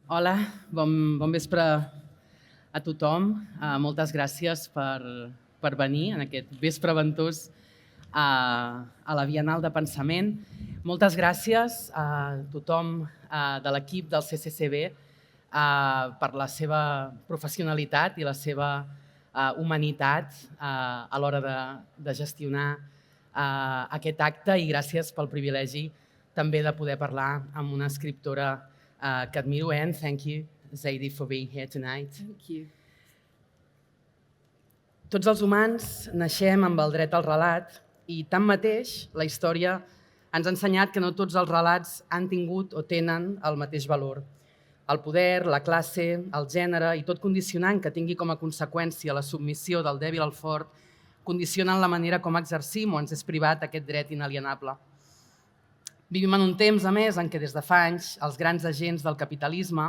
Hola, bon vespre a tothom. Moltes gràcies per venir en aquest vespre ventós a la Bienal de Pensament. Moltes gràcies a tothom de l'equip del CCCB per la seva professionalitat i la seva humanitat a l'hora de gestionar aquest acte i gràcies pel privilegi també de poder parlar amb una escriptora que admiro, and thank you, Zadie, for being here tonight. Thank you. Tots els humans naixem amb el dret al relat i, tanmateix, la història ens ha ensenyat que no tots els relats han tingut o tenen el mateix valor. El poder, la classe, el gènere i tot condicionant que tingui com a conseqüència la submissió del dèbil al fort condicionen la manera com exercim o ens és privat aquest dret inalienable. Vivim en un temps, a més, en què des de fa anys els grans agents del capitalisme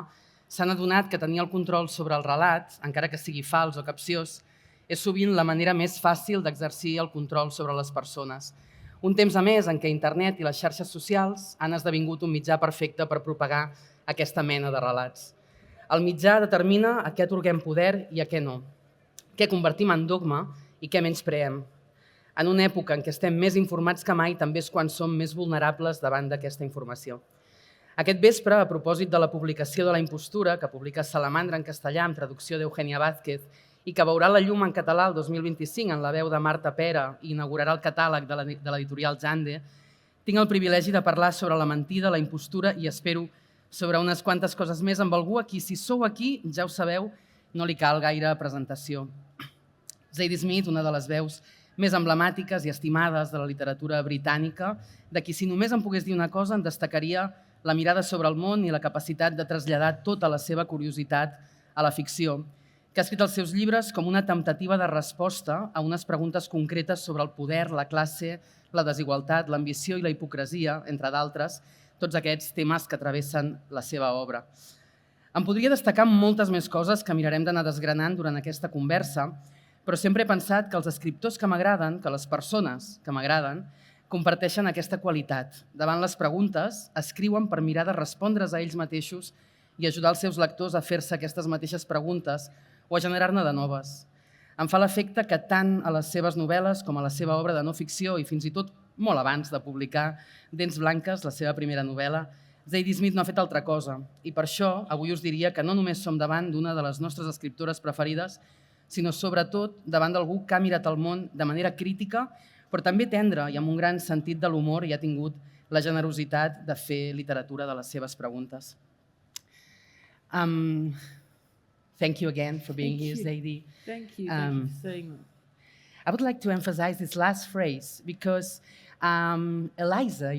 s'han adonat que tenir el control sobre el relat, encara que sigui fals o capciós, és sovint la manera més fàcil d'exercir el control sobre les persones. Un temps, a més, en què internet i les xarxes socials han esdevingut un mitjà perfecte per propagar aquesta mena de relats. El mitjà determina a què atorguem poder i a què no, què convertim en dogma i què menyspreem. En una època en què estem més informats que mai, també és quan som més vulnerables davant d'aquesta informació. Aquest vespre, a propòsit de la publicació de La impostura, que publica Salamandra en castellà amb traducció d'Eugènia Vázquez i que veurà la llum en català el 2025 en la veu de Marta Pera i inaugurarà el catàleg de l'editorial Zande, tinc el privilegi de parlar sobre la mentida, la impostura i, espero, sobre unes quantes coses més amb algú a qui, si sou aquí, ja ho sabeu, no li cal gaire presentació. Zadie Smith, una de les veus més emblemàtiques i estimades de la literatura britànica, de qui, si només em pogués dir una cosa, en destacaria la mirada sobre el món i la capacitat de traslladar tota la seva curiositat a la ficció, que ha escrit els seus llibres com una temptativa de resposta a unes preguntes concretes sobre el poder, la classe, la desigualtat, l'ambició i la hipocresia, entre d'altres, tots aquests temes que travessen la seva obra. Em podria destacar moltes més coses que mirarem d'anar desgranant durant aquesta conversa, però sempre he pensat que els escriptors que m'agraden, que les persones que m'agraden, comparteixen aquesta qualitat. Davant les preguntes, escriuen per mirar de respondre's a ells mateixos i ajudar els seus lectors a fer-se aquestes mateixes preguntes o a generar-ne de noves. Em fa l'efecte que tant a les seves novel·les com a la seva obra de no ficció i fins i tot molt abans de publicar Dents blanques, la seva primera novel·la, Zadie Smith no ha fet altra cosa. I per això avui us diria que no només som davant d'una de les nostres escriptores preferides, sinó sobretot davant d'algú que ha mirat el món de manera crítica, però també tendra i amb un gran sentit de l'humor i ha tingut la generositat de fer literatura de les seves preguntes. Thank you again for being here, Zadie. Thank you for saying that. I would like to emphasize this last phrase because Eliza,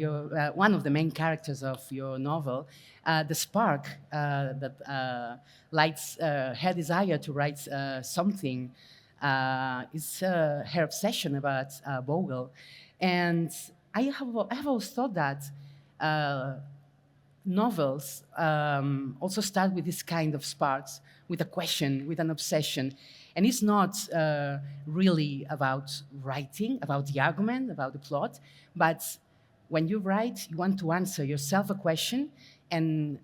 one of the main characters of your novel, the spark that lights her desire to write something is her obsession about Bogle. And I have always thought that novels also start with this kind of sparks, with a question, with an obsession. And it's not really about writing, about the argument, about the plot, but when you write, you want to answer yourself a question and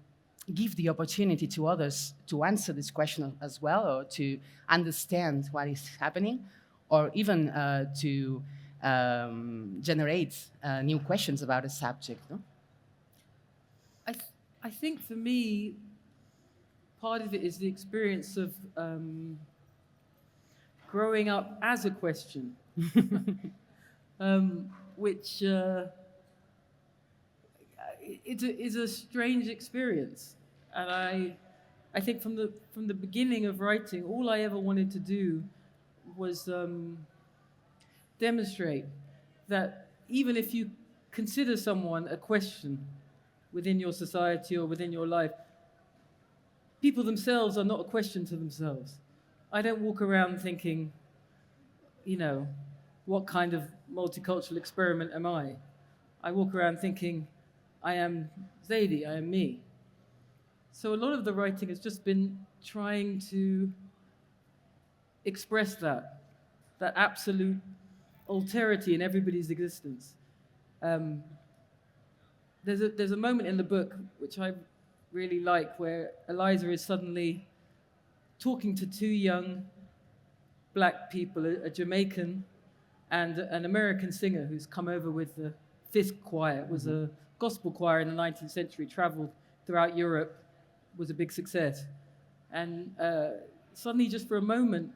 give the opportunity to others to answer this question as well, or to understand what is happening, or even to generate new questions about a subject. No? I think for me, part of it is the experience of growing up as a question, which is a strange experience. And I think from the beginning of writing, all I ever wanted to do was demonstrate that even if you consider someone a question within your society or within your life, people themselves are not a question to themselves. I don't walk around thinking, what kind of multicultural experiment am I? I walk around thinking, I am Zadie, I am me. So a lot of the writing has just been trying to express that absolute alterity in everybody's existence. There's a moment in the book which I really like, where Eliza is suddenly talking to two young black people, a Jamaican and an American singer who's come over with the Fisk Choir. It was a gospel choir in the 19th century, traveled throughout Europe, was a big success. And suddenly, just for a moment,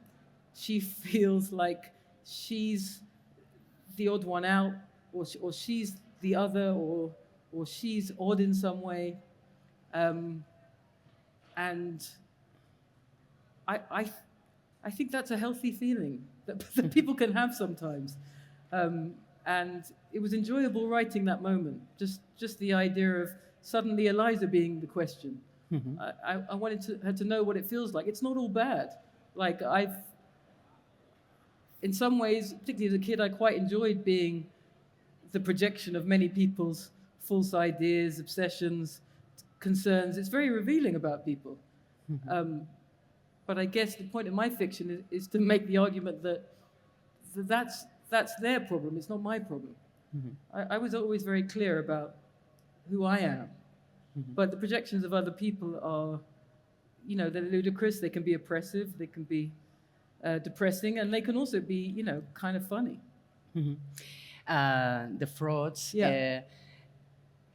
she feels like she's the odd one out, or she's the other, or she's odd in some way. And I think that's a healthy feeling that people can have sometimes. And it was enjoyable writing that moment, just the idea of suddenly Eliza being the question. I wanted her to know what it feels like. It's not all bad. Like, in some ways, particularly as a kid, I quite enjoyed being the projection of many people's false ideas, obsessions, concerns. It's very revealing about people. But I guess the point of my fiction is to make the argument that that's their problem. It's not my problem. I was always very clear about who I am. But the projections of other people are, they're ludicrous. They can be oppressive. They can be depressing, and they can also be, kind of funny. The frauds.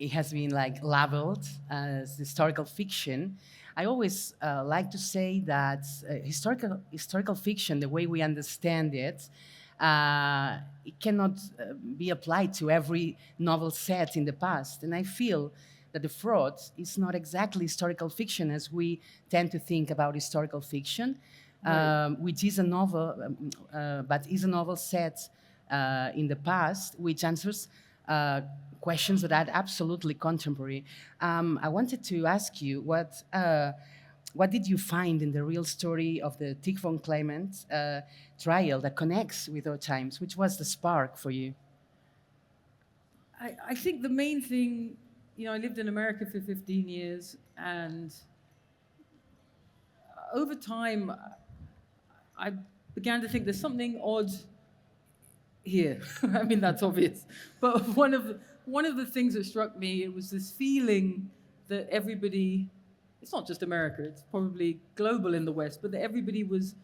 It has been labeled as historical fiction. I always like to say that historical fiction, the way we understand it, it cannot be applied to every novel set in the past. And I feel that The Fraud is not exactly historical fiction as we tend to think about historical fiction, which is a novel, but is a novel set in the past, which answers questions that are absolutely contemporary. I wanted to ask you, what did you find in the real story of the Thich von Clement trial that connects with our times? Which was the spark for you? I think the main thing, I lived in America for 15 years, and over time, I began to think there's something odd here. I mean, that's obvious. But one of the things that struck me, it was this feeling that everybody, it's not just America, it's probably global in the West, but that everybody was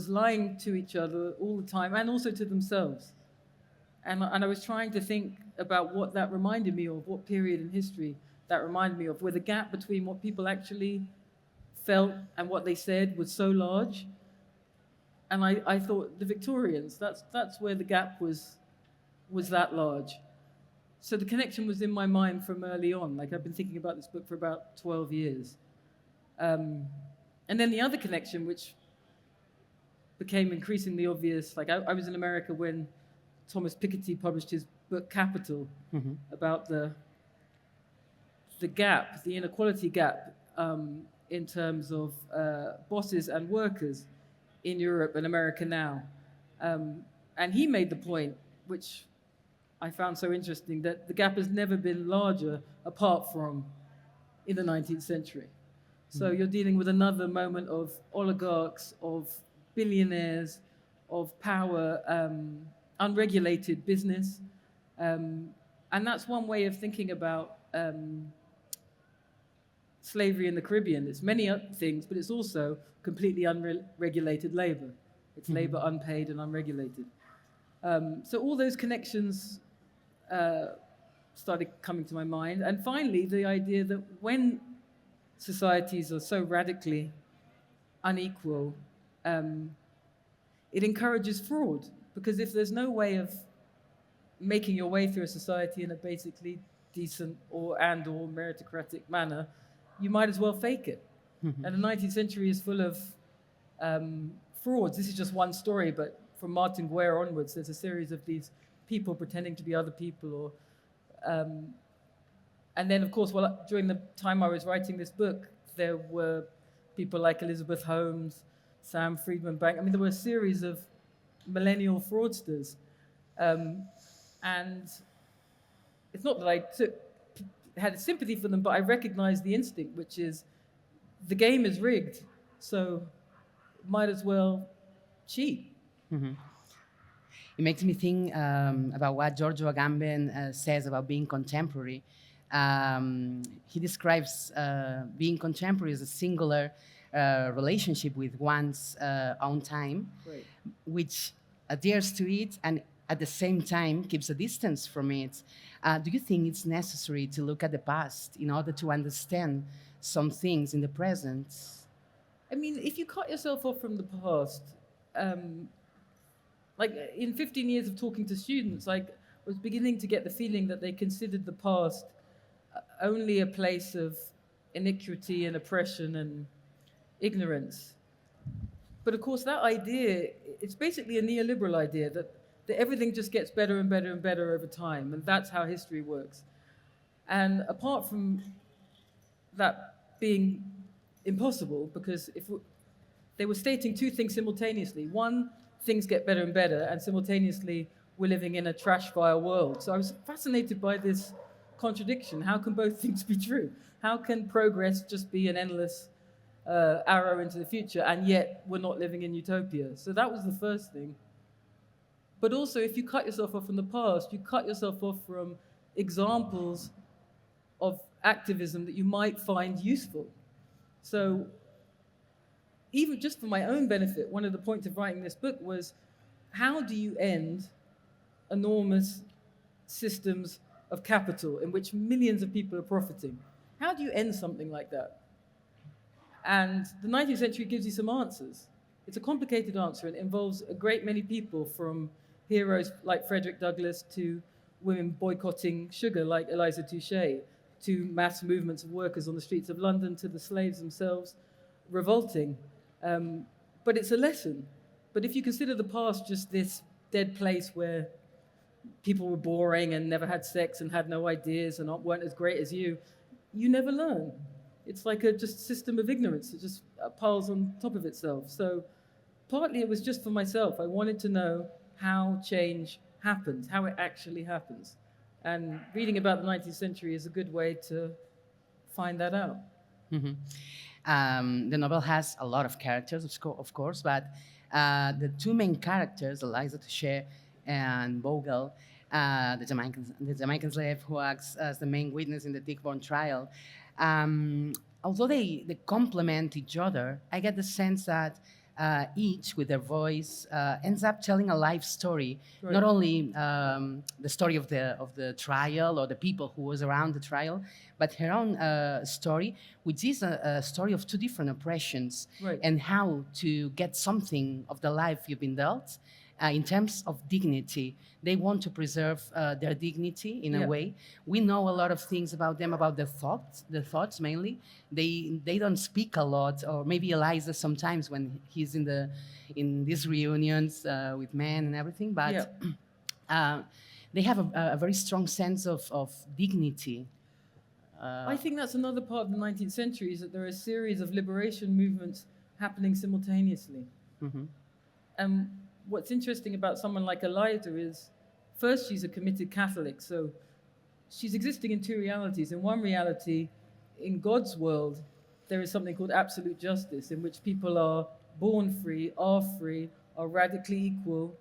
lying to each other all the time, and also to themselves. And I was trying to think about what that reminded me of, what period in history that reminded me of, where the gap between what people actually felt and what they said was so large. And I thought the Victorians, that's where the gap was that large. So the connection was in my mind from early on. Like, I've been thinking about this book for about 12 years. And then the other connection, which became increasingly obvious, like I was in America when Thomas Piketty published his book Capital, about the gap, the inequality gap in terms of bosses and workers in Europe and America now. And he made the point, which I found so interesting, that the gap has never been larger apart from in the 19th century. So you're dealing with another moment of oligarchs, of billionaires, of power, unregulated business. And that's one way of thinking about slavery in the Caribbean. It's many things, but it's also completely unregulated labor. It's labor unpaid and unregulated. So all those connections started coming to my mind. And finally, the idea that when societies are so radically unequal, it encourages fraud. Because if there's no way of making your way through a society in a basically decent or meritocratic manner, you might as well fake it. And the 19th century is full of frauds. This is just one story, but from Martin Guerre onwards, there's a series of these people pretending to be other people. And then, of course, during the time I was writing this book, there were people like Elizabeth Holmes, Sam Friedman-Bank. I mean, there were a series of millennial fraudsters. And it's not that I had sympathy for them, but I recognized the instinct, which is the game is rigged, so might as well cheat. It makes me think about what Giorgio Agamben says about being contemporary. He describes being contemporary as a singular relationship with one's own time, Right. which adheres to it and at the same time keeps a distance from it. Do you think it's necessary to look at the past in order to understand some things in the present? I mean, if you cut yourself off from the past, like in 15 years of talking to students, I was beginning to get the feeling that they considered the past only a place of iniquity and oppression and ignorance. But of course, that idea, it's basically a neoliberal idea that everything just gets better and better and better over time, and that's how history works. And apart from that being impossible, because they were stating two things simultaneously. One, things get better and better, and simultaneously, we're living in a trash fire world. So I was fascinated by this contradiction. How can both things be true? How can progress just be an endless arrow into the future, and yet we're not living in utopia? So that was the first thing. But also, if you cut yourself off from the past, you cut yourself off from examples of activism that you might find useful. So even just for my own benefit, one of the points of writing this book was, how do you end enormous systems of capital in which millions of people are profiting? How do you end something like that? And the 19th century gives you some answers. It's a complicated answer, and it involves a great many people, from heroes like Frederick Douglass to women boycotting sugar like Eliza Touchet, to mass movements of workers on the streets of London, to the slaves themselves revolting. But it's a lesson. But if you consider the past just this dead place where people were boring and never had sex and had no ideas and weren't as great as you never learn. It's like a just system of ignorance. It just piles on top of itself. So partly it was just for myself. I wanted to know how change happens, how it actually happens. And reading about the 19th century is a good way to find that out. The novel has a lot of characters, of course, but the two main characters, Eliza Touchet and Bogle, the Jamaican slave who acts as the main witness in the Tichborne trial, although they complement each other, I get the sense that each, with their voice, ends up telling a life story, Right. not only the story of the trial or the people who was around the trial, but her own story, which is a story of two different oppressions, Right. and how to get something of the life you've been dealt. In terms of dignity, they want to preserve their dignity in a way. We know a lot of things about them, about their thoughts mainly. They don't speak a lot, or maybe Eliza sometimes when he's in these reunions with men and everything. But they have a very strong sense of dignity. I think that's another part of the 19th century, is that there are a series of liberation movements happening simultaneously. And what's interesting about someone like Eliza is, first, she's a committed Catholic, so she's existing in two realities. In one reality, in God's world, there is something called absolute justice, in which people are born free, are radically equal,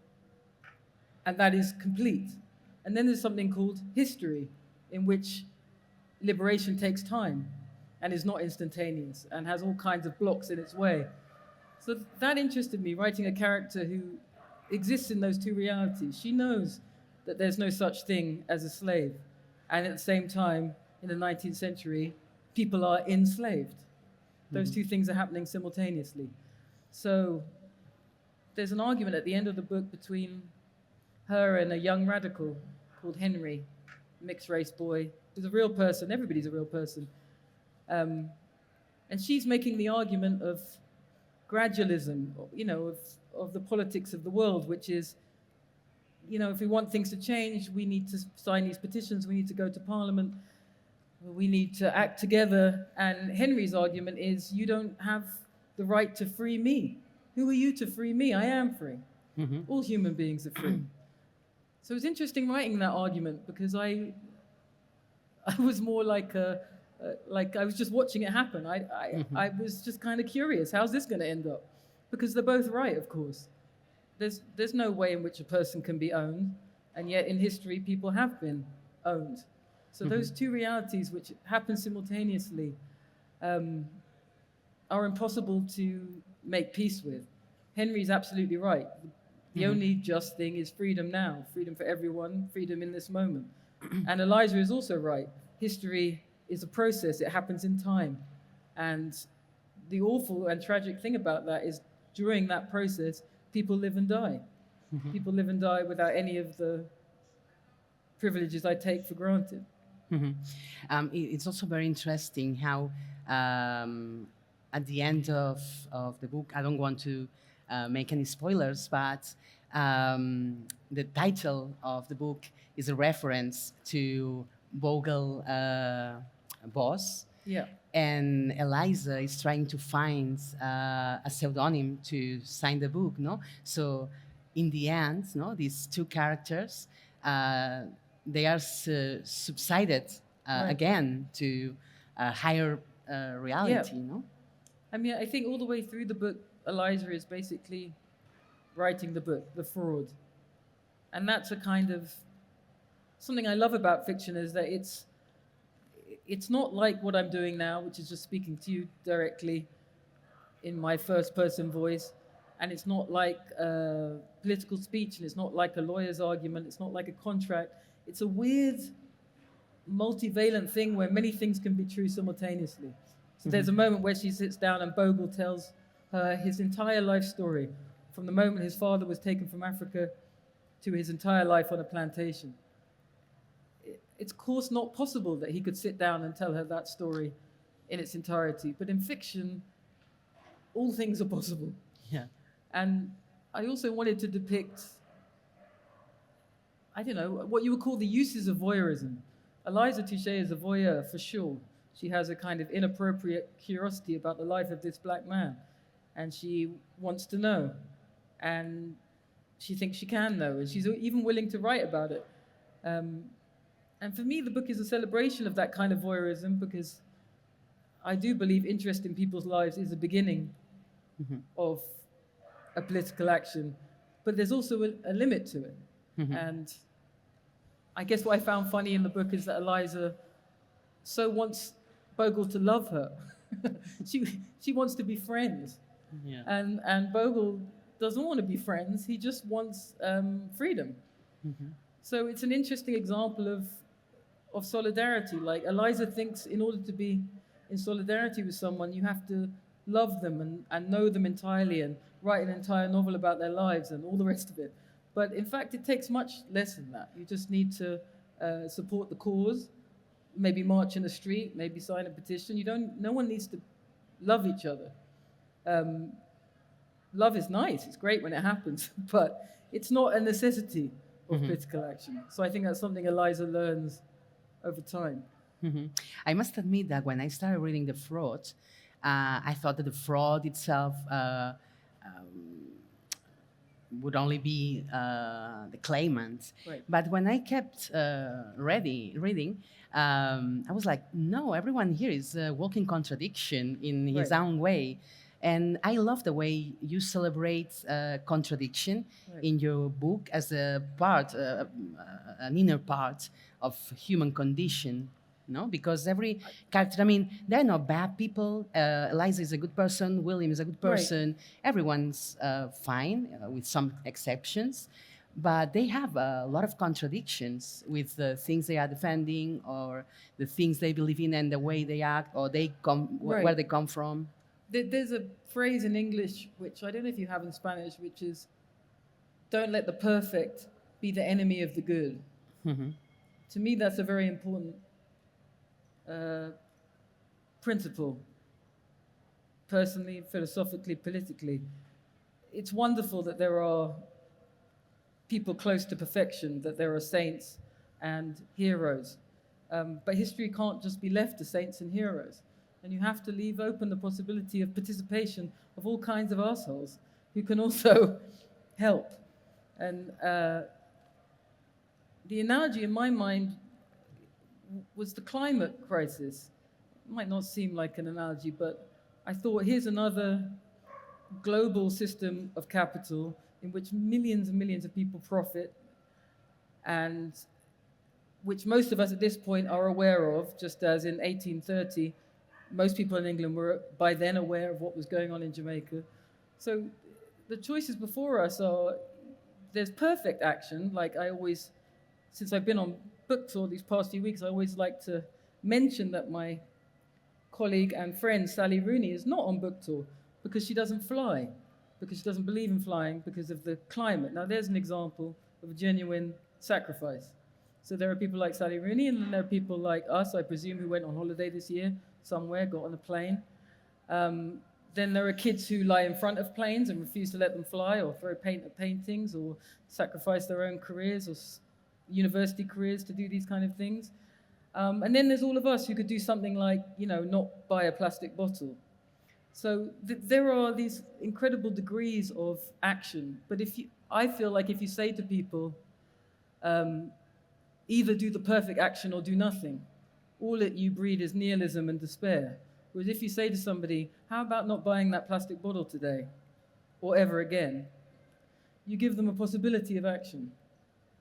and that is complete. And then there's something called history, in which liberation takes time and is not instantaneous and has all kinds of blocks in its way. So that interested me, writing a character who exists in those two realities. She knows that there's no such thing as a slave. And at the same time, in the 19th century, people are enslaved. Those two things are happening simultaneously. So there's an argument at the end of the book between her and a young radical called Henry, mixed race boy, who's a real person. Everybody's a real person. And she's making the argument of gradualism, of the politics of the world, which is, if we want things to change, we need to sign these petitions, we need to go to Parliament, we need to act together. And Henry's argument is, you don't have the right to free me. Who are you to free me? I am free. All human beings are free. So it's interesting writing that argument, because I was more like I was just watching it happen. I was just kind of curious, how's this going to end up? Because they're both right, of course. There's no way in which a person can be owned, and yet in history people have been owned. So those two realities, which happen simultaneously, are impossible to make peace with. Henry's absolutely right. The only just thing is freedom now, freedom for everyone, freedom in this moment. And Eliza is also right. History is a process, it happens in time. And the awful and tragic thing about that is during that process, people live and die. People live and die without any of the privileges I take for granted. It's also very interesting how at the end of the book, I don't want to make any spoilers, but the title of the book is a reference to Bogle boss. Yeah. And Eliza is trying to find a pseudonym to sign the book, no? So in the end, no, these two characters, they are subsided again to a higher reality, no? I mean, I think all the way through the book, Eliza is basically writing the book, The Fraud. And that's a kind of, something I love about fiction is that it's not like what I'm doing now, which is just speaking to you directly in my first person voice. And it's not like a political speech, and it's not like a lawyer's argument, it's not like a contract. It's a weird, multivalent thing where many things can be true simultaneously. So there's a moment where she sits down and Bogle tells her his entire life story, from the moment his father was taken from Africa to his entire life on a plantation. It's of course not possible that he could sit down and tell her that story in its entirety, but in fiction, all things are possible. Yeah. And I also wanted to depict, I don't know, what you would call the uses of voyeurism. Eliza Touche is a voyeur, for sure. She has a kind of inappropriate curiosity about the life of this black man, and she wants to know, and she thinks she can know, and she's even willing to write about it. And for me, the book is a celebration of that kind of voyeurism, because I do believe interest in people's lives is the beginning of a political action, but there's also a limit to it. And I guess what I found funny in the book is that Eliza so wants Bogle to love her. she wants to be friends. Yeah. And Bogle doesn't want to be friends, he just wants freedom. So it's an interesting example of solidarity. Like, Eliza thinks in order to be in solidarity with someone, you have to love them and know them entirely and write an entire novel about their lives and all the rest of it. But in fact, it takes much less than that. You just need to support the cause, maybe march in the street, maybe sign a petition. No one needs to love each other. Love is nice, it's great when it happens, but it's not a necessity of political action. So I think that's something Eliza learns over time. I must admit that when I started reading The Fraud, I thought that the fraud itself would only be the claimant. Right. But when I kept reading, I was like, no, everyone here is a walking contradiction in his own way. And I love the way you celebrate contradiction in your book as a part, an inner part of human condition. No, because every character, I mean, they're not bad people. Eliza is a good person. William is a good person. Everyone's fine, with some exceptions. But they have a lot of contradictions with the things they are defending, or the things they believe in, and the way they act, or where they come from. There's a phrase in English, which I don't know if you have in Spanish, which is, don't let the perfect be the enemy of the good. To me, that's a very important principle, personally, philosophically, politically. It's wonderful that there are people close to perfection, that there are saints and heroes. But history can't just be left to saints and heroes. And you have to leave open the possibility of participation of all kinds of assholes who can also help. And the analogy in my mind was the climate crisis. It might not seem like an analogy, but I thought, here's another global system of capital in which millions and millions of people profit, and which most of us at this point are aware of, just as in 1830, most people in England were by then aware of what was going on in Jamaica. So the choices before us are, there's perfect action, like I always, since I've been on book tour these past few weeks, I always like to mention that my colleague and friend Sally Rooney is not on book tour because she doesn't fly, because she doesn't believe in flying because of the climate. Now there's an example of a genuine sacrifice. So there are people like Sally Rooney, and then there are people like us, I presume, who went on holiday this year somewhere, got on a plane. Then there are kids who lie in front of planes and refuse to let them fly, or throw paint at paintings, or sacrifice their own careers or university careers to do these kind of things. And then there's all of us who could do something like, not buy a plastic bottle. So there are these incredible degrees of action. But I feel like if you say to people, either do the perfect action or do nothing, all that you breed is nihilism and despair. Whereas if you say to somebody, how about not buying that plastic bottle today or ever again, you give them a possibility of action.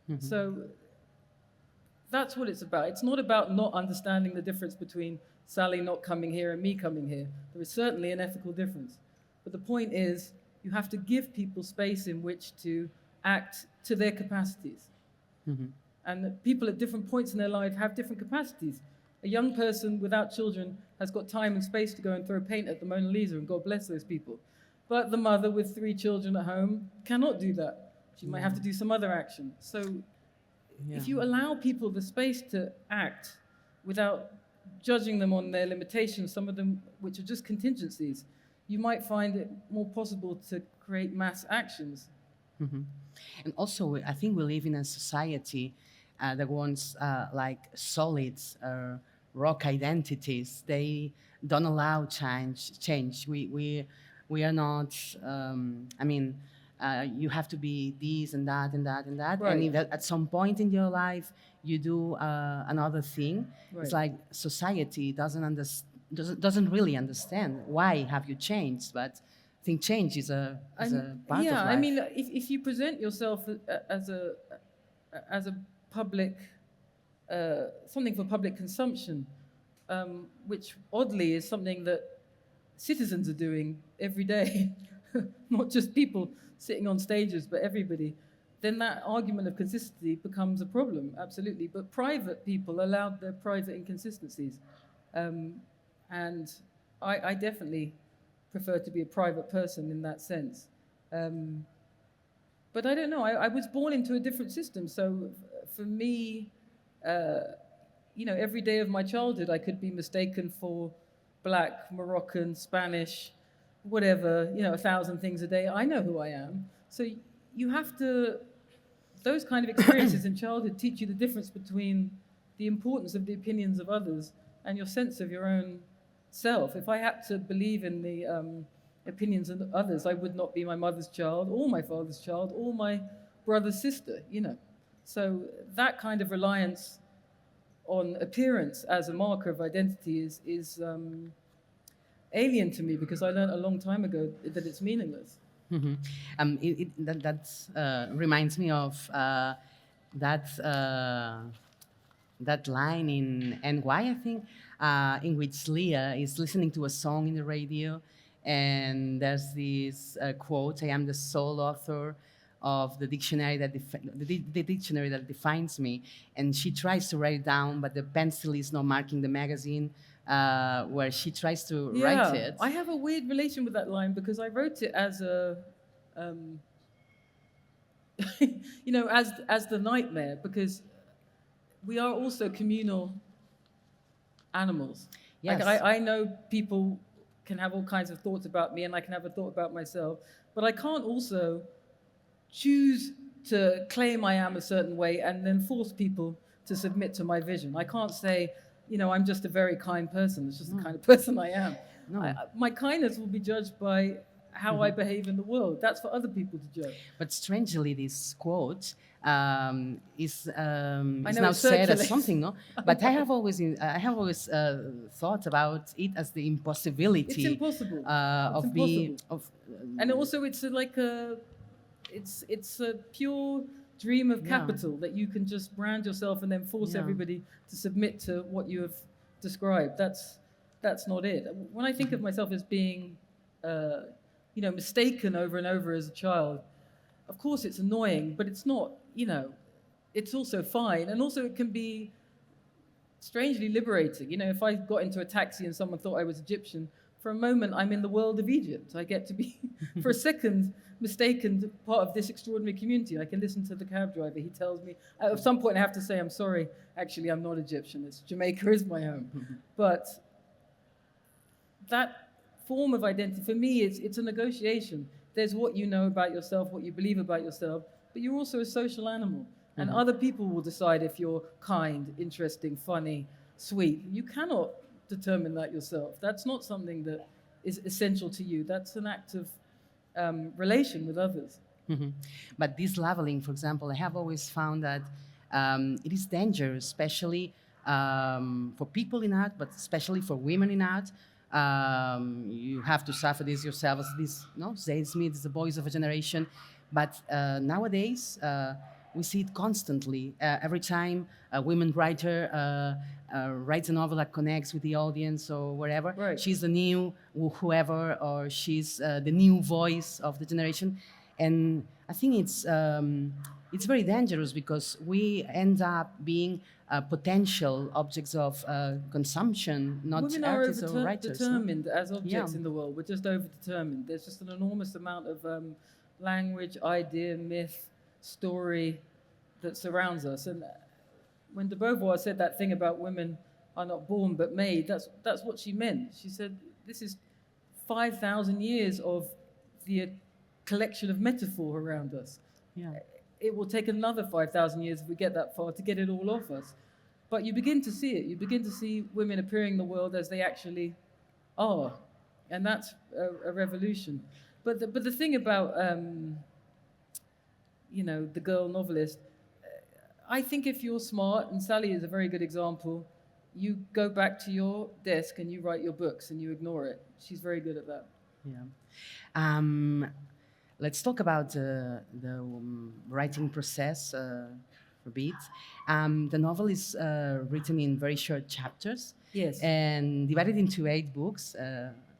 Mm-hmm. So that's what it's about. It's not about not understanding the difference between Sally not coming here and me coming here. There is certainly an ethical difference. But the point is, you have to give people space in which to act to their capacities. Mm-hmm. And people at different points in their life have different capacities. A young person without children has got time and space to go and throw paint at the Mona Lisa, and God bless those people. But the mother with 3 children at home cannot do that. She might have to do some other action. So if you allow people the space to act without judging them on their limitations, some of them which are just contingencies, you might find it more possible to create mass actions. Mm-hmm. And also, I think we live in a society that wants like solid rock identities. They don't allow change. We are not. You have to be this and that and that and that. Right. And if at some point in your life you do another thing, right. It's like society doesn't really understand why have you changed. But I think change is a part of life. Yeah, I mean, if you present yourself as a public, something for public consumption, which oddly is something that citizens are doing every day, not just people sitting on stages, but everybody, then that argument of consistency becomes a problem, absolutely. But private people allowed their private inconsistencies. And I definitely prefer to be a private person in that sense. But I don't know, I was born into a different system. So for me, every day of my childhood, I could be mistaken for Black, Moroccan, Spanish, whatever, 1,000 things a day. I know who I am. So you have to, those kind of experiences in childhood teach you the difference between the importance of the opinions of others and your sense of your own self. If I had to believe in the opinions of others, I would not be my mother's child or my father's child or my brother's sister, So that kind of reliance on appearance as a marker of identity is alien to me, because I learned a long time ago that it's meaningless. Mm-hmm. That reminds me of that line in NY, I think, in which Leah is listening to a song in the radio, and there's this quote: "I am the sole author of the dictionary that the dictionary that defines me," and she tries to write it down, but the pencil is not marking the magazine where she tries to write it. I have a weird relation with that line, because I wrote it as a, as the nightmare, because we are also communal animals. Yes. Like I know people can have all kinds of thoughts about me, and I can have a thought about myself, but I can't also choose to claim I am a certain way and then force people to submit to my vision. I can't say, I'm just a very kind person. It's just the kind of person I am. No. My kindness will be judged by how I behave in the world. That's for other people to judge. But strangely, this quote is now said as something, no? But I have always thought about it as the impossibility. It's impossible. And also, it's like it's a pure dream of capital that you can just brand yourself and then force everybody to submit to what you have described. That's not it. When I think of myself as being, mistaken over and over as a child, of course it's annoying, but it's not, it's also fine. And also it can be strangely liberating. If I got into a taxi and someone thought I was Egyptian, for a moment I'm in the world of Egypt. I get to be, for a second, mistaken part of this extraordinary community. I can listen to the cab driver. He tells me, at some point I have to say, I'm sorry, actually I'm not Egyptian. Jamaica is my home. But that form of identity, for me, it's a negotiation. There's what you know about yourself, what you believe about yourself, but you're also a social animal. And other people will decide if you're kind, interesting, funny, sweet. You cannot determine that yourself. That's not something that is essential to you. That's an act of relation with others. But this leveling, for example, I have always found that it is dangerous, especially for people in art, but especially for women in art. You have to suffer this yourself as this, Zadie Smith is the voice of a generation. But nowadays, we see it constantly. Every time a women writer writes a novel that connects with the audience or wherever, right. She's the new whoever, or she's the new voice of the generation. And I think it's very dangerous because we end up being potential objects of consumption, not Women artists are or writers. determined as objects in the world. We're just over-determined. There's just an enormous amount of language, idea, myth, story that surrounds us. And when de Beauvoir said that thing about women are not born but made, that's what she meant. She said, this is 5,000 years of the collection of metaphor around us. Yeah. It will take another 5,000 years if we get that far to get it all off us. But you begin to see it. You begin to see women appearing in the world as they actually are. And that's a revolution. But the thing about, the girl novelist, I think if you're smart, and Sally is a very good example, you go back to your desk and you write your books and you ignore it. She's very good at that. Yeah. Let's talk about the writing process for a bit. The novel is written in very short chapters. Yes. And divided into 8 books,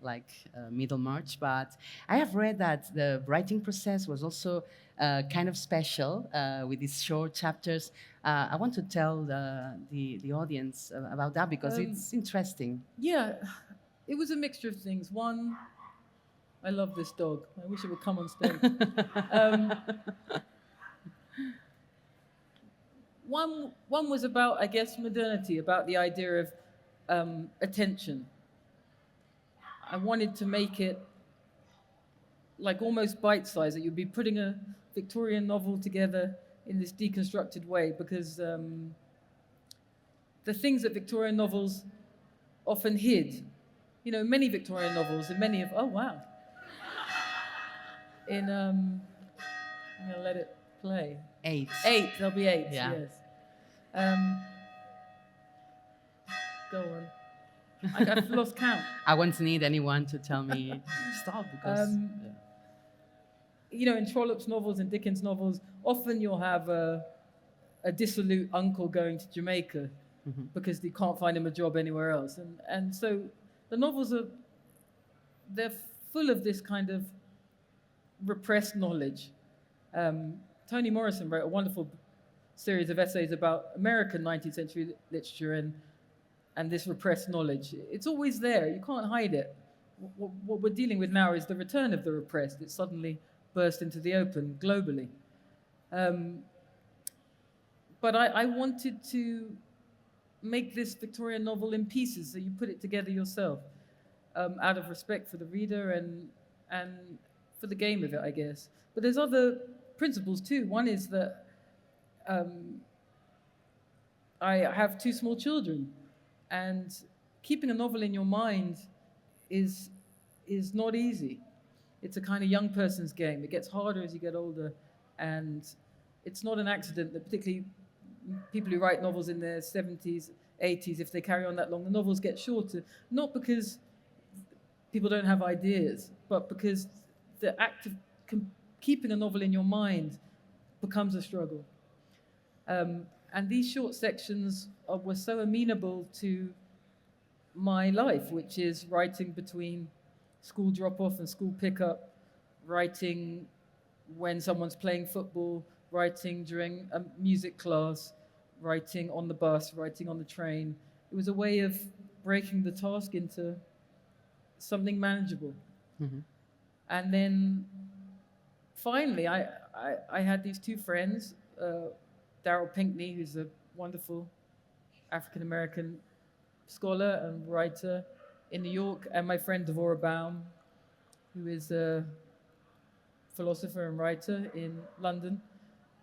like Middlemarch. But I have read that the writing process was also kind of special with these short chapters. I want to tell the audience about that because it's interesting. Yeah, it was a mixture of things. One, I love this dog. I wish it would come on stage. One was about, I guess, modernity, about the idea of attention. I wanted to make it like almost bite-sized, that you'd be putting a Victorian novel together in this deconstructed way, because the things that Victorian novels often hid, many Victorian novels and many of, oh wow. I'm going to let it play. 8. 8, there'll be 8, yeah. Yes. Go on. I've lost count. I won't need anyone to tell me stop because... in Trollope's novels and Dickens novels, often you'll have a dissolute uncle going to Jamaica because he can't find him a job anywhere else. And so the novels they're full of this kind of repressed knowledge. Toni Morrison wrote a wonderful series of essays about American 19th century literature and this repressed knowledge. It's always there. You can't hide it. What we're dealing with now is the return of the repressed. It suddenly burst into the open globally. But I wanted to make this Victorian novel in pieces, so you put it together yourself, out of respect for the reader and for the game of it, I guess. But there's other principles too. One is that I have 2 small children, and keeping a novel in your mind is not easy. It's a kind of young person's game. It gets harder as you get older, and it's not an accident that particularly people who write novels in their 70s, 80s, if they carry on that long, the novels get shorter, not because people don't have ideas, but because the act of keeping a novel in your mind becomes a struggle. And these short sections were so amenable to my life, which is writing between school drop-off and school pickup, writing when someone's playing football, writing during a music class, writing on the bus, writing on the train. It was a way of breaking the task into something manageable. Mm-hmm. And then finally, I had these two friends, Darryl Pinckney, who's a wonderful African-American scholar and writer in New York, and my friend Devorah Baum, who is a philosopher and writer in London.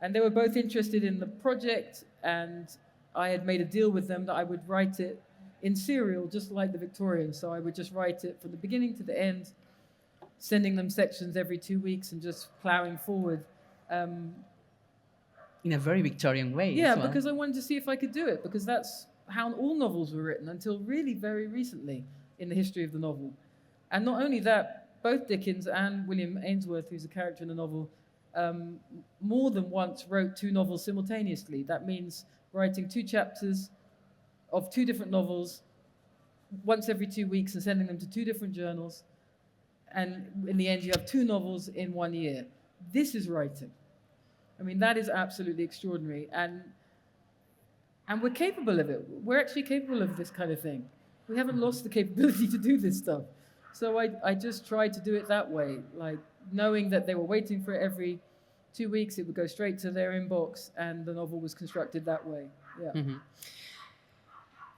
And they were both interested in the project, and I had made a deal with them that I would write it in serial, just like the Victorians. So I would just write it from the beginning to the end, sending them sections every 2 weeks and just plowing forward. In a very Victorian way. Yeah, as well. because I wanted to see if I could do it, because that's how all novels were written until really very recently in the history of the novel. And not only that, both Dickens and William Ainsworth, who's a character in the novel, more than once wrote 2 novels simultaneously. That means writing 2 chapters of 2 different novels once every 2 weeks and sending them to 2 different journals. And in the end, you have 2 novels in 1 year. This is writing. I mean, that is absolutely extraordinary. And we're capable of it. We're actually capable of this kind of thing. We haven't lost the capability to do this stuff. So I just tried to do it that way, like knowing that they were waiting for it every 2 weeks, it would go straight to their inbox, and the novel was constructed that way. Yeah. Mm-hmm.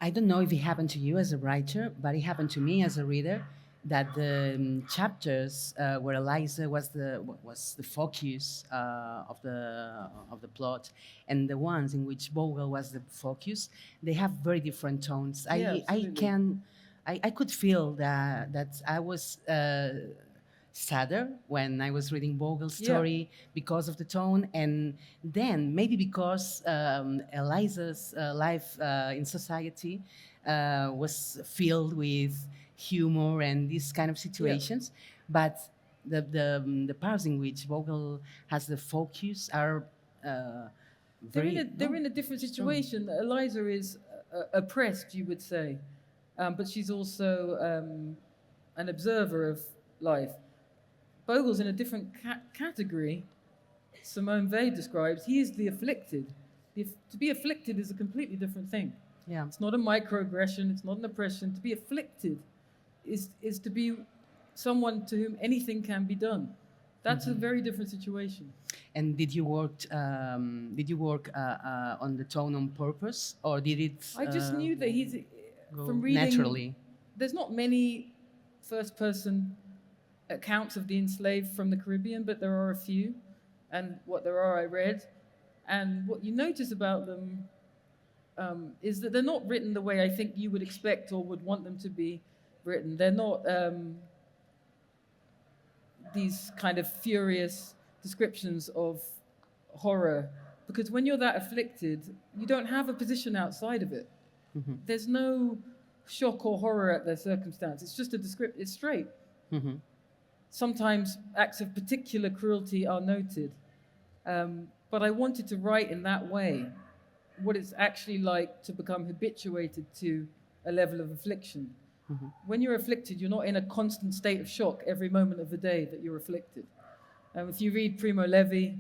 I don't know if it happened to you as a writer, but it happened to me as a reader, that the chapters where Eliza was the focus of the plot, and the ones in which Bogle was the focus, they have very different tones. Yeah, I could feel that I was sadder when I was reading Bogle's story because of the tone, and then maybe because Eliza's life in society was filled with humor and these kind of situations, but the parts in which Bogle has the focus are very... They're in a different situation. Eliza is oppressed, you would say, but she's also an observer of life. Bogle's in a different category. Simone Weil describes, he is the afflicted. To be afflicted is a completely different thing. Yeah. It's not a microaggression, it's not an oppression. To be afflicted is to be someone to whom anything can be done. That's a very different situation. And did you work on the tone on purpose, or did it? I just knew that he's from reading. Naturally. There's not many first-person accounts of the enslaved from the Caribbean, but there are a few, and what there are I read. And what you notice about them is that they're not written the way I think you would expect or would want them to be written. They're not these kind of furious descriptions of horror, because when you're that afflicted, you don't have a position outside of it. Mm-hmm. There's no shock or horror at their circumstance. It's just a description. It's straight. Mm-hmm. Sometimes acts of particular cruelty are noted, but I wanted to write in that way what it's actually like to become habituated to a level of affliction. Mm-hmm. When you're afflicted, you're not in a constant state of shock every moment of the day that you're afflicted. If you read Primo Levi,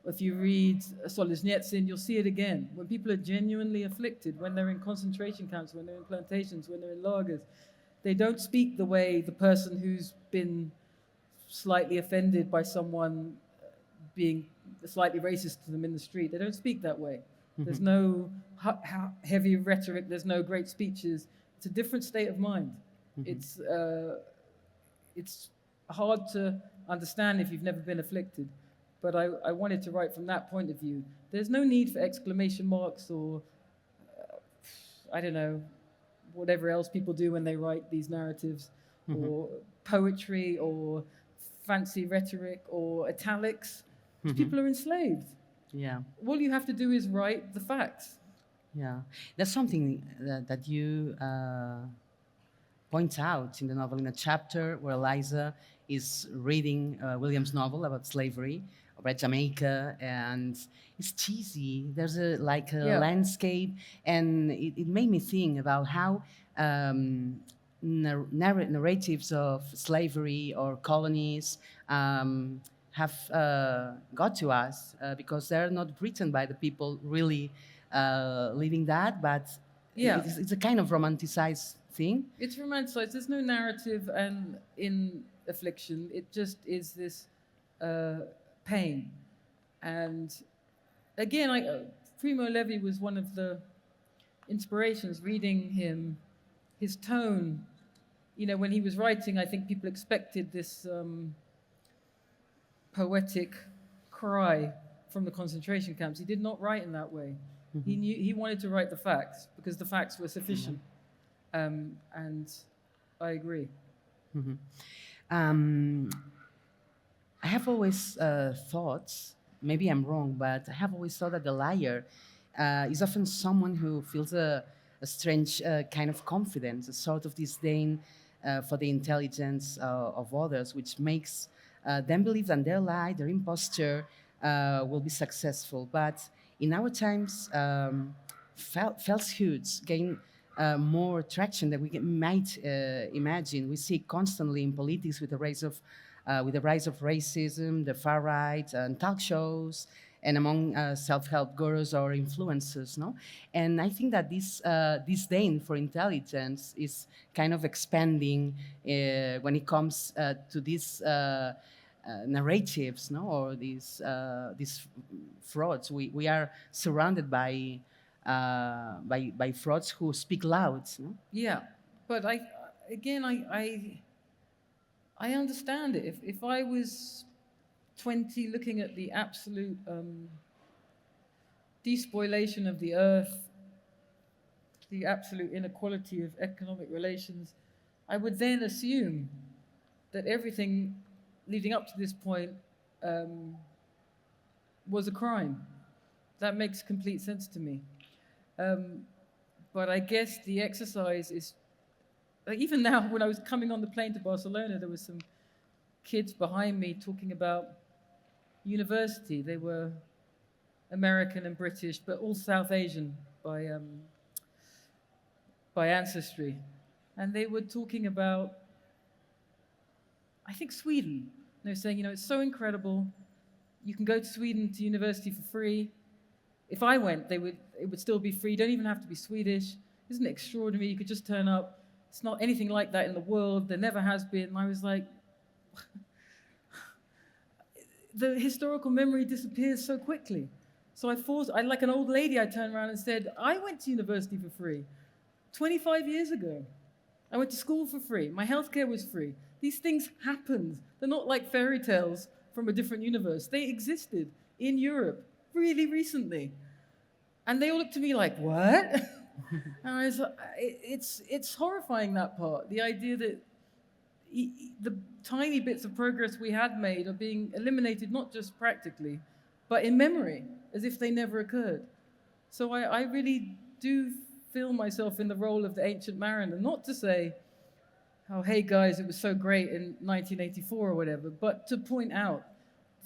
if you read Solzhenitsyn, you'll see it again. When people are genuinely afflicted, when they're in concentration camps, when they're in plantations, when they're in lagers, they don't speak the way the person who's been slightly offended by someone being slightly racist to them in the street. They don't speak that way. Mm-hmm. There's no heavy rhetoric. There's no great speeches. It's a different state of mind. Mm-hmm. It's hard to understand if you've never been afflicted, but I wanted to write from that point of view. There's no need for exclamation marks or, I don't know, whatever else people do when they write these narratives, mm-hmm. or poetry or fancy rhetoric or italics. Mm-hmm. People are enslaved. Yeah. All you have to do is write the facts. Yeah. That's something that you point out in the novel, in a chapter where Eliza is reading William's novel about slavery, read Jamaica, and it's cheesy. There's a Yeah. landscape, and it made me think about how narratives of slavery or colonies have got to us because they're not written by the people really living that, but Yeah. it's a kind of romanticized thing. It's romanticized. There's no narrative, and in affliction, it just is this pain. And again, Primo Levi was one of the inspirations. Reading him, his tone, when he was writing, I think people expected this poetic cry from the concentration camps. He did not write in that way. He wanted to write the facts because the facts were sufficient. And I agree. I have always thought, maybe I'm wrong, but I have always thought that the liar is often someone who feels a strange kind of confidence, a sort of disdain for the intelligence of others, which makes them believe that their lie, their imposture, will be successful. But in our times, falsehoods gain more traction than we might imagine. We see constantly in politics with the rise of racism, the far right, and talk shows, and among self-help gurus or influencers, no? And I think that this disdain for intelligence is kind of expanding when it comes to these narratives, no, or these frauds. We are surrounded by frauds who speak loud. No? Yeah, but I understand it. If I was 20 looking at the absolute despoilation of the earth, the absolute inequality of economic relations, I would then assume that everything leading up to this point was a crime. That makes complete sense to me. But I guess the exercise is, even now, when I was coming on the plane to Barcelona, there were some kids behind me talking about university. They were American and British, but all South Asian by ancestry. And they were talking about, I think, Sweden. They were saying, it's so incredible. You can go to Sweden to university for free. If I went, it would still be free. You don't even have to be Swedish. Isn't it extraordinary? You could just turn up. It's not anything like that in the world. There never has been. And I was like, the historical memory disappears so quickly. So like an old lady, I turned around and said, I went to university for free 25 years ago. I went to school for free. My healthcare was free. These things happened. They're not like fairy tales from a different universe. They existed in Europe really recently. And they all looked at me like, what? And I was like, it's horrifying, that part. The idea that the tiny bits of progress we had made are being eliminated, not just practically, but in memory, as if they never occurred. So I really do feel myself in the role of the ancient mariner, not to say, oh, hey guys, it was so great in 1984 or whatever, but to point out